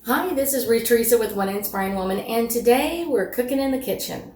Hi, this is Ruth Theresa with One Inspiring Woman, and today we're cooking in the kitchen.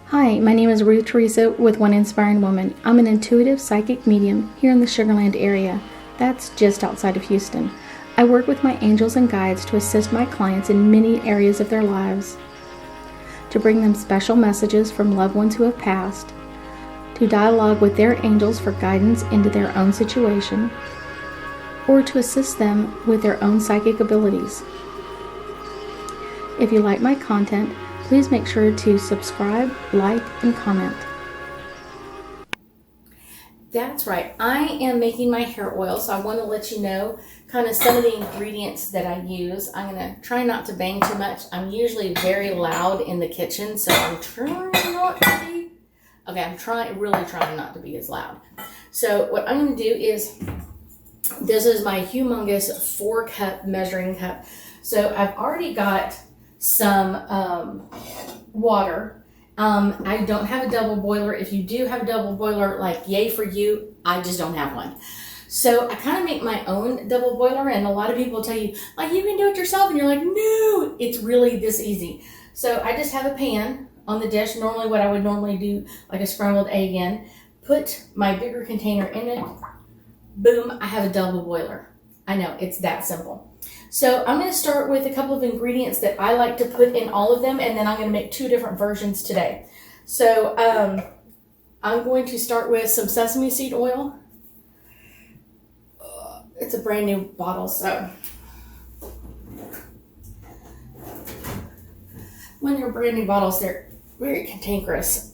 Hi, my name is Ruth Theresa with One Inspiring Woman. I'm an intuitive psychic medium here in the Sugar Land area. That's just outside of Houston. I work with my angels and guides to assist my clients in many areas of their lives, to bring them special messages from loved ones who have passed, to dialogue with their angels for guidance into their own situation, or to assist them with their own psychic abilities. If you like my content, please make sure to subscribe, like, and comment. That's right, I am making my hair oil, so I want to let you know kind of some of the ingredients that I use. I'm going to try not to bang too much. I'm usually very loud in the kitchen, so I'm trying not to be. Okay, really trying not to be as loud. So what I'm going to do is, this is my humongous 4-cup measuring cup. So I've already got some water. I don't have a double boiler. If you do have a double boiler, like, yay for you. I just don't have one. So I kind of make my own double boiler, and a lot of people tell you, like, you can do it yourself, and you're like, no, it's really this easy. So I just have a pan on the dish, normally what I would normally do, like a scrambled egg in, put my bigger container in it. Boom, I have a double boiler. I know, it's that simple. So I'm going to start with a couple of ingredients that I like to put in all of them, and then I'm going to make 2 different versions today. So I'm going to start with some sesame seed oil. It's a brand new bottle, so when you're brand new bottles, they're very cantankerous.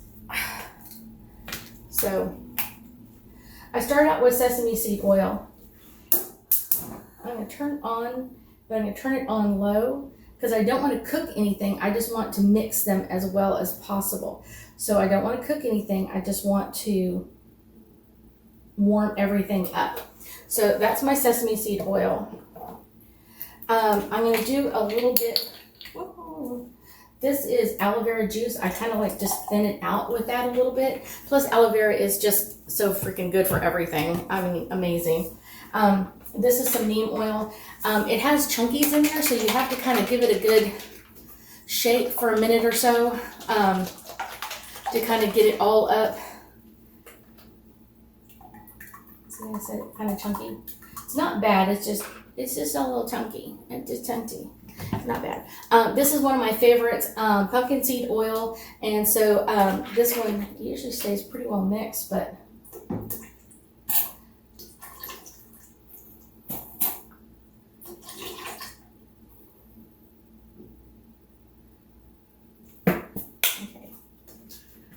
So I start out with sesame seed oil. I'm going to turn it on, but I'm going to turn it on low because I don't want to cook anything. I just want to mix them as well as possible. So I don't want to cook anything. I just want to warm everything up. So that's my sesame seed oil. I'm going to do a little bit. Whoa. This is aloe vera juice. I kind of like just thin it out with that a little bit. Plus aloe vera is just so freaking good for everything. I mean, amazing. This is some neem oil. It has chunkies in there, so you have to kind of give it a good shake for a minute or so to kind of get it all up. See, I said kind of chunky. It's not bad. It's just a little chunky. It's just chunky. Not bad. This is one of my favorites, pumpkin seed oil, and so this one usually stays pretty well mixed, but okay.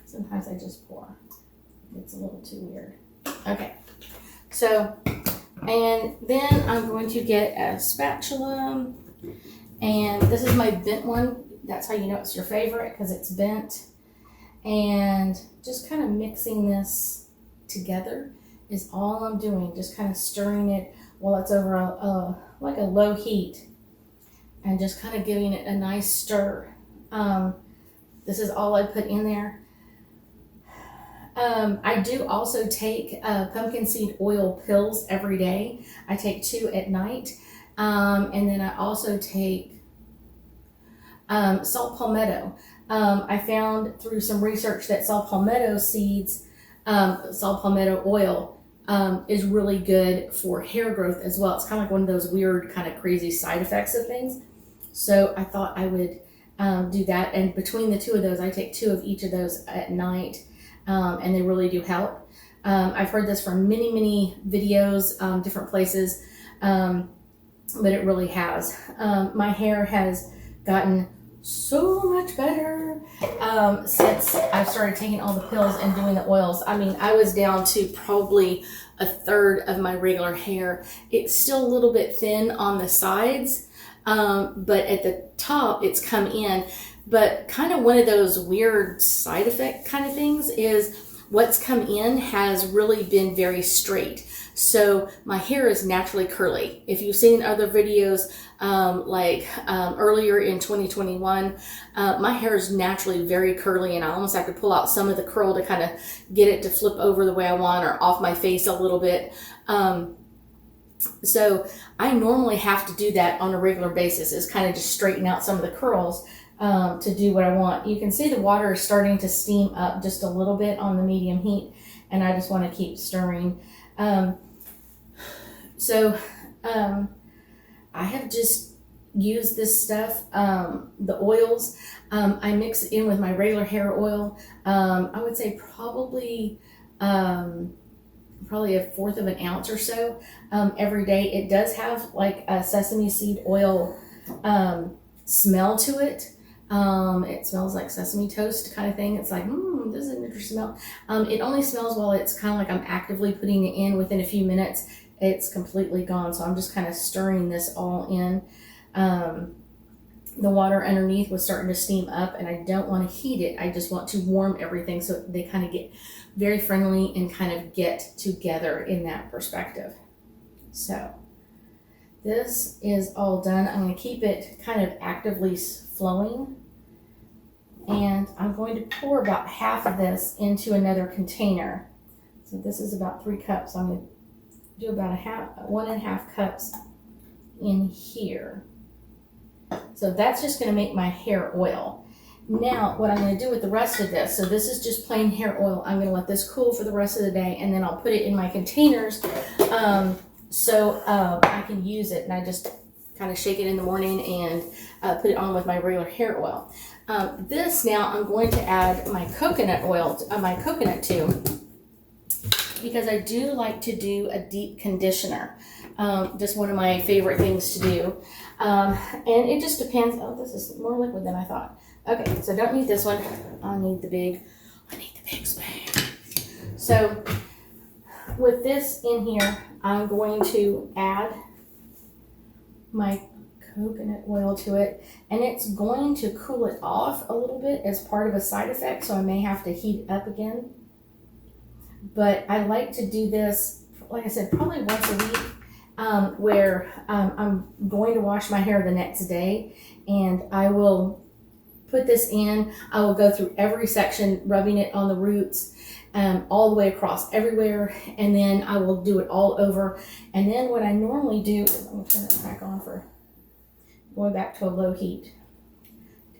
Sometimes I just pour. It's a little too weird. Okay. So, and then I'm going to get a spatula. And this is my bent one. That's how you know it's your favorite, because it's bent. And just kind of mixing this together is all I'm doing. Just kind of stirring it while it's over like a low heat. And just kind of giving it a nice stir. This is all I put in there. I do also take pumpkin seed oil pills every day. I take 2 at night. And then I also take salt palmetto. I found through some research that salt palmetto seeds, salt palmetto oil is really good for hair growth as well. It's kind of like one of those weird kind of crazy side effects of things. So I thought I would do that. And between the 2 of those, I take 2 of each of those at night. And they really do help. I've heard this from many, many videos, different places. But it really has. My hair has gotten so much better since I've started taking all the pills and doing the oils. I mean, I was down to probably 1/3 of my regular hair. It's still a little bit thin on the sides, but at the top it's come in. But kind of one of those weird side effect kind of things is what's come in has really been very straight. So my hair is naturally curly. If you've seen other videos, earlier in 2021, my hair is naturally very curly, and I almost have to pull out some of the curl to kind of get it to flip over the way I want or off my face a little bit. So I normally have to do that on a regular basis, is kind of just straighten out some of the curls to do what I want. You can see the water is starting to steam up just a little bit on the medium heat, and I just want to keep stirring. I have just used this stuff, the oils. I mix it in with my regular hair oil. I would say probably a fourth of an ounce or so every day. It does have like a sesame seed oil smell to it. It smells like sesame toast kind of thing. It's like, this is an interesting smell. It only smells while it's kind of like I'm actively putting it in. Within a few minutes, it's completely gone. So I'm just kind of stirring this all in. The water underneath was starting to steam up, and I don't want to heat it. I just want to warm everything so they kind of get very friendly and kind of get together in that perspective. So this is all done. I'm going to keep it kind of actively flowing, and I'm going to pour about half of this into another container. So this is about 3 cups. I'm going to do about 1.5 cups in here. So that's just going to make my hair oil. Now what I'm going to do with the rest of this, so this is just plain hair oil. I'm going to let this cool for the rest of the day, and then I'll put it in my containers so I can use it. And I just kind of shake it in the morning and put it on with my regular hair oil. This now I'm going to add my coconut oil, my coconut to, because I do like to do a deep conditioner. Just one of my favorite things to do. And it just depends. Oh, this is more liquid than I thought. Okay, so don't need this one. I need the big spoon. So with this in here, I'm going to add my coconut oil to it, and it's going to cool it off a little bit as part of a side effect, so I may have to heat it up again. But I like to do this, like I said, probably once a week, where I'm going to wash my hair the next day, and I will put this in. I will go through every section, rubbing it on the roots, all the way across everywhere, and then I will do it all over. And then what I normally do is, I'm going to turn it back on for going back to a low heat.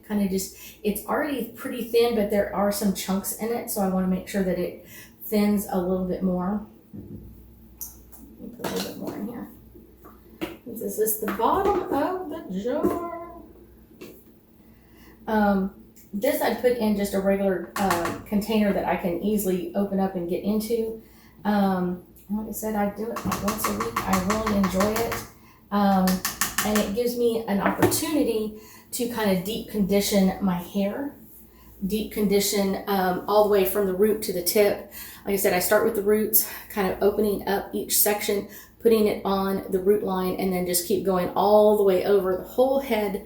Kind of just, it's already pretty thin, but there are some chunks in it, so I want to make sure that it thins a little bit more. Let me put a little bit more in here. This is the bottom of the jar. This I put in just a regular container that I can easily open up and get into. Like I said, I do it like once a week. I really enjoy it. And it gives me an opportunity to kind of deep condition my hair. Deep condition all the way from the root to the tip. Like I said, I start with the roots, kind of opening up each section, putting it on the root line, and then just keep going all the way over the whole head,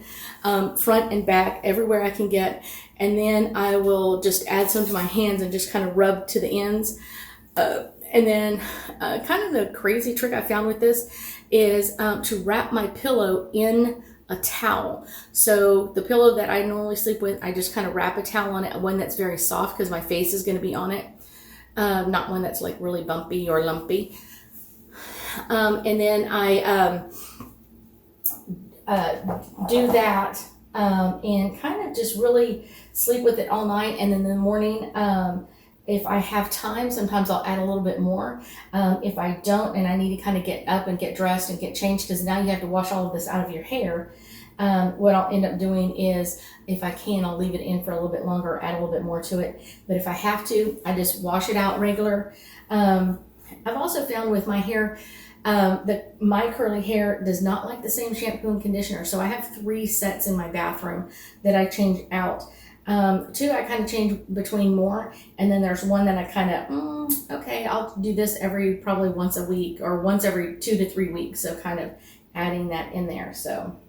front and back, everywhere I can get. And then I will just add some to my hands and just kind of rub to the ends. And then kind of the crazy trick I found with this is to wrap my pillow in a towel. So the pillow that I normally sleep with, I just kind of wrap a towel on it, one that's very soft because my face is going to be on it, not one that's like really bumpy or lumpy. And then I do that and kind of just really sleep with it all night. And then in the morning, if I have time, sometimes I'll add a little bit more. If I don't, and I need to kind of get up and get dressed and get changed, because now you have to wash all of this out of your hair, what I'll end up doing is, if I can, I'll leave it in for a little bit longer, add a little bit more to it. But if I have to, I just wash it out regular. I've also found with my hair, that my curly hair does not like the same shampoo and conditioner. So I have 3 sets in my bathroom that I change out. 2 I kind of change between more, and then there's one that I kind of, okay, I'll do this probably once a week or once every 2 to 3 weeks. So kind of adding that in there. So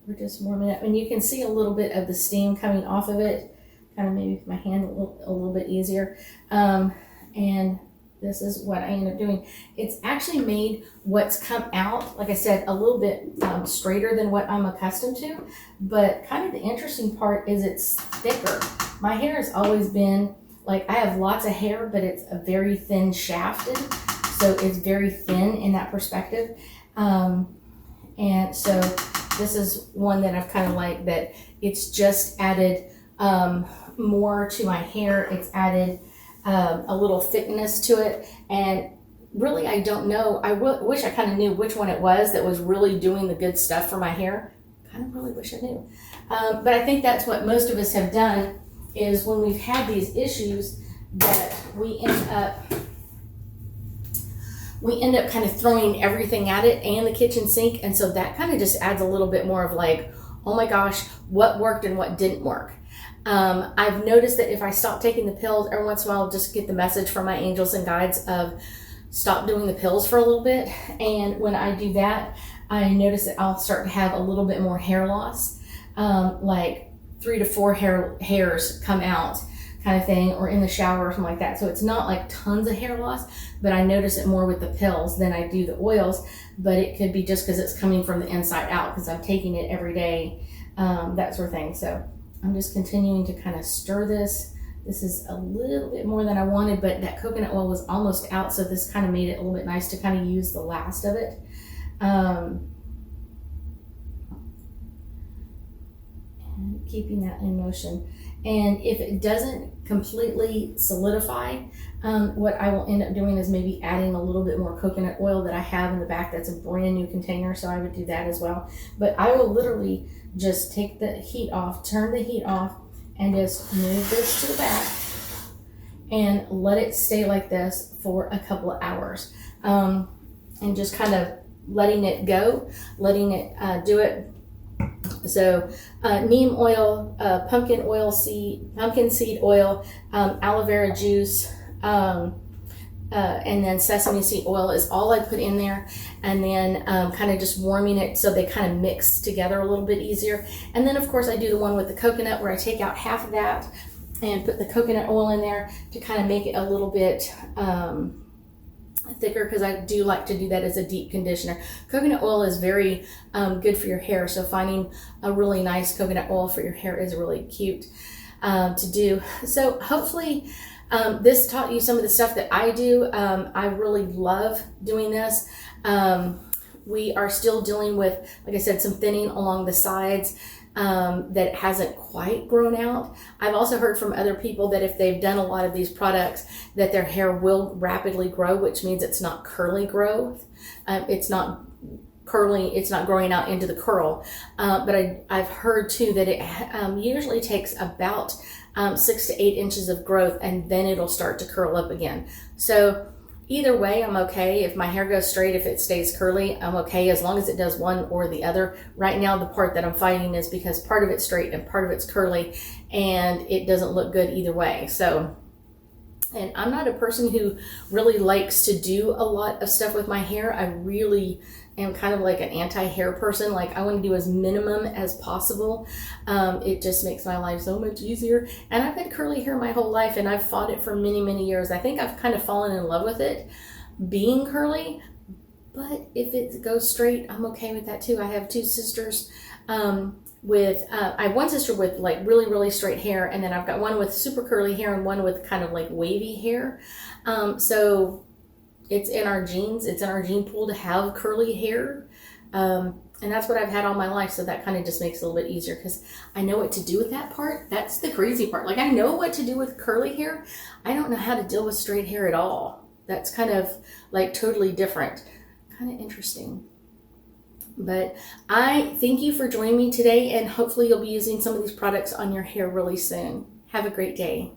we're just warming up, and you can see a little bit of the steam coming off of it. Kind of maybe my hand a little bit easier. And this is what I end up doing. It's actually made what's come out, like I said, a little bit straighter than what I'm accustomed to. But kind of the interesting part is it's thicker. My hair has always been like I have lots of hair, but it's a very thin shafted, so it's very thin in that perspective. And so this is one that I've kind of liked, that it's just added more to my hair. It's added a little thickness to it, and really I don't know, I wish I kind of knew which one it was that was really doing the good stuff for my hair. Kind of really wish I knew. But I think that's what most of us have done, is when we've had these issues that we end up kind of throwing everything at it and the kitchen sink. And so that kind of just adds a little bit more of like, oh my gosh, what worked and what didn't work. I've noticed that if I stop taking the pills, every once in a while I'll just get the message from my angels and guides of stop doing the pills for a little bit. And when I do that, I notice that I'll start to have a little bit more hair loss, like 3 to 4 hairs come out kind of thing, or in the shower or something like that. So it's not like tons of hair loss, but I notice it more with the pills than I do the oils. But it could be just because it's coming from the inside out, because I'm taking it every day, that sort of thing. So I'm just continuing to kind of stir this. This is a little bit more than I wanted, but that coconut oil was almost out, so this kind of made it a little bit nice to kind of use the last of it. And keeping that in motion. And if it doesn't completely solidify, what I will end up doing is maybe adding a little bit more coconut oil that I have in the back. That's a brand new container, so I would do that as well. But I will literally just take the heat off, turn the heat off, and just move this to the back and let it stay like this for a couple of hours. And just kind of letting it go, letting it do it. So neem oil, pumpkin seed oil, aloe vera juice, and then sesame seed oil is all I put in there, and then kind of just warming it so they kind of mix together a little bit easier. And then of course I do the one with the coconut, where I take out half of that and put the coconut oil in there to kind of make it a little bit thicker, because I do like to do that as a deep conditioner. Coconut oil is very good for your hair, so finding a really nice coconut oil for your hair is really cute to do. So hopefully this taught you some of the stuff that I do. I really love doing this. We are still dealing with, like I said, some thinning along the sides that hasn't quite grown out. I've also heard from other people that if they've done a lot of these products, that their hair will rapidly grow, which means it's not curly growth. It's not curly, it's not growing out into the curl. But I've heard too that it usually takes about 6 to 8 inches of growth, and then it'll start to curl up again. So either way, I'm okay. If my hair goes straight, if it stays curly, I'm okay, as long as it does one or the other. Right now, the part that I'm fighting is because part of it's straight and part of it's curly, and it doesn't look good either way. So, and I'm not a person who really likes to do a lot of stuff with my hair. I really am kind of like an anti-hair person. Like, I want to do as minimum as possible. It just makes my life so much easier. And I've had curly hair my whole life, and I've fought it for many, many years. I think I've kind of fallen in love with it being curly, but if it goes straight, I'm okay with that too. I have 2 sisters I have one sister with like really, really straight hair, and then I've got one with super curly hair and one with kind of like wavy hair. So it's in our genes. It's in our gene pool to have curly hair. And that's what I've had all my life. So that kind of just makes it a little bit easier, because I know what to do with that part. That's the crazy part. Like, I know what to do with curly hair. I don't know how to deal with straight hair at all. That's kind of like totally different. Kind of interesting. But I thank you for joining me today, and hopefully you'll be using some of these products on your hair really soon. Have a great day.